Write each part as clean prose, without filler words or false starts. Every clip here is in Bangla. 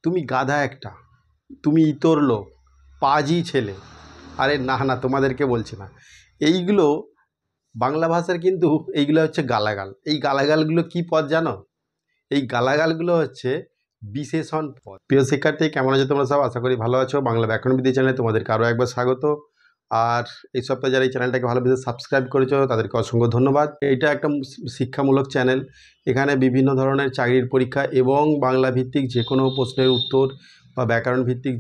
তুমি গাধা একটা, তুমি ইতর লোক, পাজি ছেলে। আরে না না, তোমাদেরকে বলছি না এইগুলো। বাংলা ভাষার কিন্তু এইগুলো হচ্ছে গালাগাল। এই গালাগালগুলো কি পদ জানো? এই গালাগালগুলো হচ্ছে বিশেষণ পদ। প্রিয় শিক্ষার্থী, কেমন আছো তোমরা সব? আশা করি ভালো আছো। বাংলা ব্যাকরণবিদ্যা চ্যানেলে তোমাদেরকে আরও একবার স্বাগত। আর এই সপ্তাহে যারা এই চ্যানেলটাকে ভালোবেসে সাবস্ক্রাইব করেছো তাদেরকে অসংখ্য ধন্যবাদ। এটা একটা শিক্ষামূলক চ্যানেল। এখানে বিভিন্ন ধরনের চাকরির পরীক্ষা এবং বাংলা ভিত্তিক যে কোনো প্রশ্নের উত্তর বা ব্যাকরণ ভিত্তিক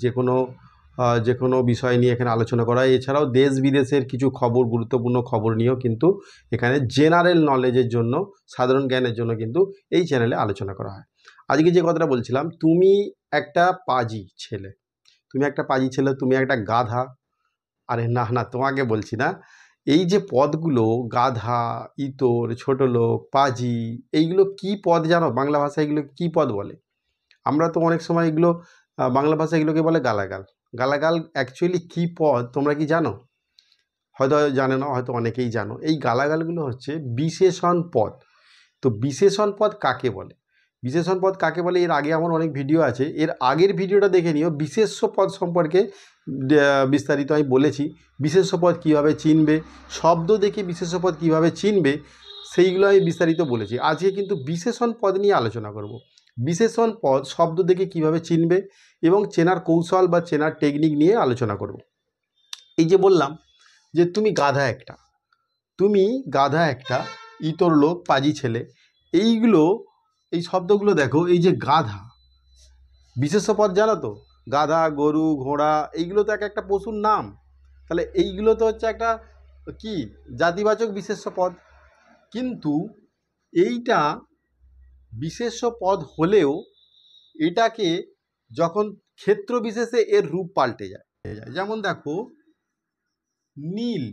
যে কোনো বিষয় নিয়ে এখানে আলোচনা করা হয়। এছাড়াও দেশ বিদেশের কিছু খবর, গুরুত্বপূর্ণ খবর নিয়েও কিন্তু এখানে জেনারেল নলেজের জন্য, সাধারণ জ্ঞানের জন্য কিন্তু এই চ্যানেলে আলোচনা করা হয়। আজকে যে কথাটা বলছিলাম, তুমি একটা পাজি ছেলে, তুমি একটা পাজি ছেলে, তুমি একটা গাধা। আরে না না, তোমাকে বলছি না। এই যে পদগুলো গাধা, ইতর, ছোট লোক, পাজি, এইগুলো কি পদ জানো? বাংলা ভাষায় এগুলো কি পদ বলে? আমরা তো অনেক সময় এগুলো বাংলা ভাষায় এগুলোকে বলে গালাগাল। গালাগাল অ্যাকচুয়ালি কি পদ তোমরা কি জানো? হয়তো জানে না, হয়তো অনেকেই জানো। এই গালাগালগুলো হচ্ছে বিশেষণ পদ। তো বিশেষণ পদ কাকে বলে? বিশেষণ পদ কাকে বলে এর আগে আমার অনেক ভিডিও আছে, এর আগের ভিডিওটা দেখে নিও। বিশেষ্য পদ সম্পর্কে বিস্তারিত আমি বলেছি। বিশেষ্য পদ কীভাবে চিনবে, শব্দ দেখে বিশেষ্য পদ কীভাবে চিনবে, সেইগুলো আমি বিস্তারিত বলেছি। আজকে কিন্তু বিশেষণ পদ নিয়ে আলোচনা করব। বিশেষণ পদ শব্দ দেখে কীভাবে চিনবে এবং চেনার কৌশল বা চেনার টেকনিক নিয়ে আলোচনা করব। এই যে বললাম যে তুমি গাধা একটা, তুমি গাধা একটা, ইতর লোক, পাজি ছেলে, এইগুলো, এই শব্দগুলো দেখো। এই যে গাধা, বিশেষ্য পদ জানো তো? গাধা, গরু, ঘোড়া, এইগুলো তো এক একটা পশুর নাম। তাহলে এইগুলো তো হচ্ছে একটা কি জাতিবাচক বিশেষ্য পদ। কিন্তু এইটা বিশেষ্য পদ হলেও এটাকে যখন ক্ষেত্র বিশেষে এর রূপ পাল্টে যায়। যেমন দেখো নীল,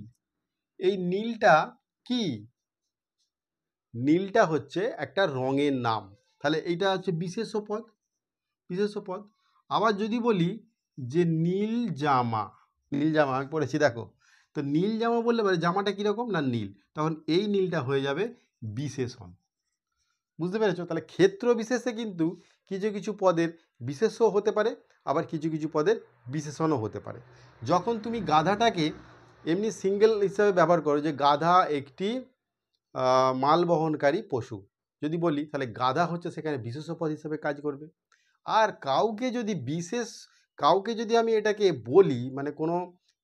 এই নীলটা কি? নীলটা হচ্ছে একটা রঙের নাম। তাহলে এইটা হচ্ছে বিশেষ্য পদ, বিশেষ্য পদ। আবার যদি বলি যে নীল জামা, নীল জামা আমি পড়েছি দেখো। তো নীল জামা বললে পারে জামাটা কীরকম না নীল, তখন এই নীলটা হয়ে যাবে বিশেষণ। বুঝতে পেরেছো? তাহলে ক্ষেত্র বিশেষে কিন্তু কিছু কিছু পদের বিশেষ্য হতে পারে, আবার কিছু কিছু পদের বিশেষণও হতে পারে। যখন তুমি গাধাটাকে এমনি সিঙ্গেল হিসাবে ব্যবহার করো যে গাধা একটি মাল বহনকারী পশু যদি বলি, তাহলে গাধা হচ্ছে সেখানে বিশেষ্য পদ হিসেবে কাজ করবে। আর কাউকে যদি আমি এটাকে বলি, মানে কোনো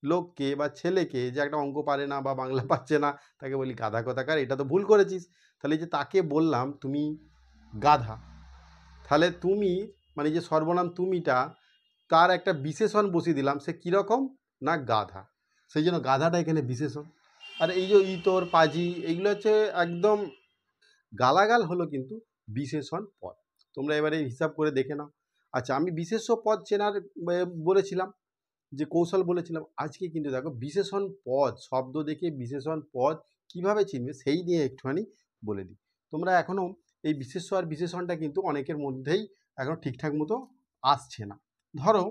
লোককে বা ছেলেকে যে একটা অঙ্ক পারে না বা বাংলা পাচ্ছে না, তাকে বলি গাধা কথাকার, এটা তো ভুল করেছিস। তাহলে যে তাকে বললাম তুমি গাধা, তাহলে তুমি মানে যে সর্বনাম তুমিটা, তার একটা বিশেষণ বসিয়ে দিলাম। সে কীরকম না গাধা, সেই জন্য গাধাটা এখানে বিশেষণ। আর এই যে ইতর, পাজি, এইগুলো হচ্ছে একদম গালাগাল, হলো কিন্তু বিশেষণ পদ। তোমরা এবারে হিসাব করে দেখে নাও। আচ্ছা, আমি বিশেষ্য পদ চেনার বলেছিলাম, যে কৌশল বলেছিলাম। আজকে কিন্তু দেখো বিশেষণ পদ, শব্দ দেখে বিশেষণ পদ কিভাবে চিনবে সেই নিয়ে একটুখানি বলে দিই। তোমরা এখনও এই বিশেষ্য আর বিশেষণটা কিন্তু অনেকের মধ্যেই এখন ঠিকঠাক মতো আসছে না। ধরো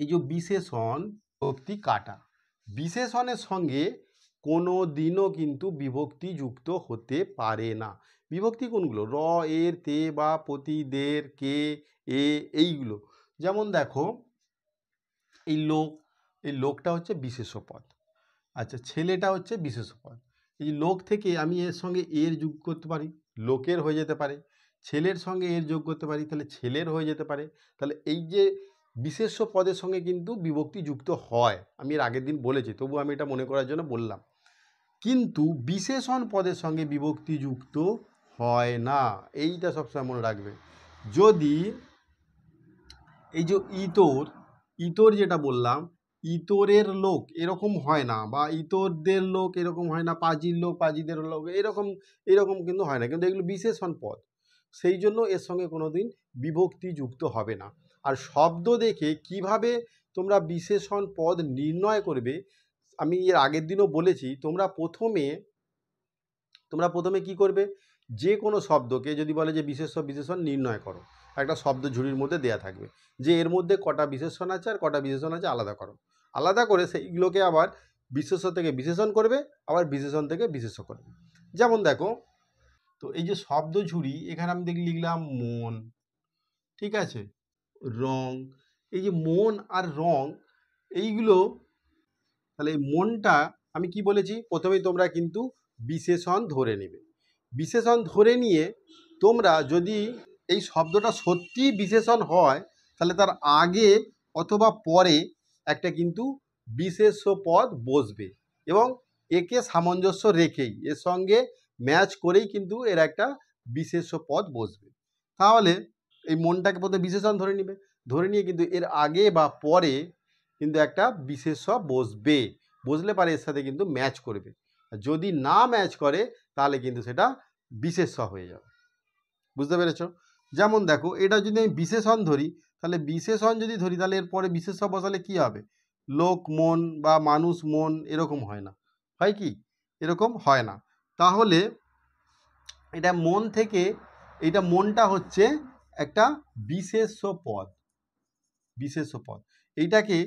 এই যে বিশেষণ, বিভক্তি কাটা, বিশেষণের সঙ্গে কোনো দিনও কিন্তু বিভক্তি যুক্ত হতে পারে না। বিভক্তি কোনগুলো? র, এর, তে, বা, প্রতি, দের, কে, এ, এইগুলো। যেমন দেখো এই লোক, এই লোকটা হচ্ছে বিশেষ্য পদ। আচ্ছা, ছেলেটা হচ্ছে বিশেষ্য পদ। এই লোক থেকে আমি এর সঙ্গে এর যোগ করতে পারি, লোকের হয়ে যেতে পারে। ছেলের সঙ্গে এর যোগ করতে পারি, তাহলে ছেলের হয়ে যেতে পারে। তাহলে এই যে বিশেষ্য পদের সঙ্গে কিন্তু বিভক্তি যুক্ত হয়, আমি এর আগের দিন বলেছি, তবু আমি এটা মনে করার জন্য বললাম। কিন্তু বিশেষণ পদের সঙ্গে বিভক্তি যুক্ত হয় না, এইটা সবসময় মনে রাখবে। যদি এই যে ইতর যেটা বললাম, ইতরের লোক এরকম হয় না, বা ইতরদের লোক এরকম হয় না, পাজির লোক পাজিদের লোক এরকম কিন্তু হয় না, কিন্তু এগুলো বিশেষণ পদ, সেই জন্য এর সঙ্গে কোনোদিন বিভক্তি যুক্ত হবে না। আর শব্দ দেখে কিভাবে তোমরা বিশেষণ পদ নির্ণয় করবে, আমি এর আগের দিনও বলেছি। তোমরা প্রথমে কি করবে, যে কোনো শব্দকে যদি বলে যে বিশেষণ নির্ণয় করো, একটা শব্দ ঝুড়ির মধ্যে দেয়া থাকবে যে এর মধ্যে কটা বিশেষণ আছে আর কটা বিশেষণ আছে, আলাদা করো। আলাদা করে সেইগুলোকে আবার বিশেষ্য থেকে বিশেষণ করবে, আবার বিশেষণ থেকে বিশেষ্য করবে। যেমন দেখো, তো এই যে শব্দ ঝুড়ি, এখানে আমি লিখলাম মন, ঠিক আছে। রং, এই যে মন আর রং এইগুলো, তাহলে এই মনটা আমি কি বলেছি, প্রথমেই তোমরা কিন্তু বিশেষণ ধরে নেবে। বিশেষণ ধরে নিয়ে তোমরা যদি এই শব্দটা সত্যিই বিশেষণ হয়, তাহলে তার আগে অথবা পরে একটা কিন্তু বিশেষ্য পদ বসবে এবং একে সামঞ্জস্য রেখেই, এর সঙ্গে ম্যাচ করেই কিন্তু এর একটা বিশেষ্য পদ বসবে। তাহলে এই মনটাকে প্রথমে বিশেষণ ধরে নিবে, ধরে নিয়ে কিন্তু এর আগে বা পরে কিন্তু একটা বিশেষ্য বসবে, বসলে পারে এর সাথে কিন্তু ম্যাচ করবে। যদি না ম্যাচ করে তাহলে কিন্তু সেটা বিশেষ্য হয়ে যাবে। বুঝতে পেরেছ? যেমন দেখো, এটা যদি আমি বিশেষণ ধরি, তাহলে বিশেষণ যদি ধরি তাহলে এরপরে বিশেষ্য বসালে কি হবে? লোক মন বা মানুষ মন এরকম হয় না, হয় কি? এরকম হয় না। তাহলে এটা মন থেকে, এটা মনটা হচ্ছে একটা বিশেষ্য পদ, বিশেষ্য পদ। এইটাকে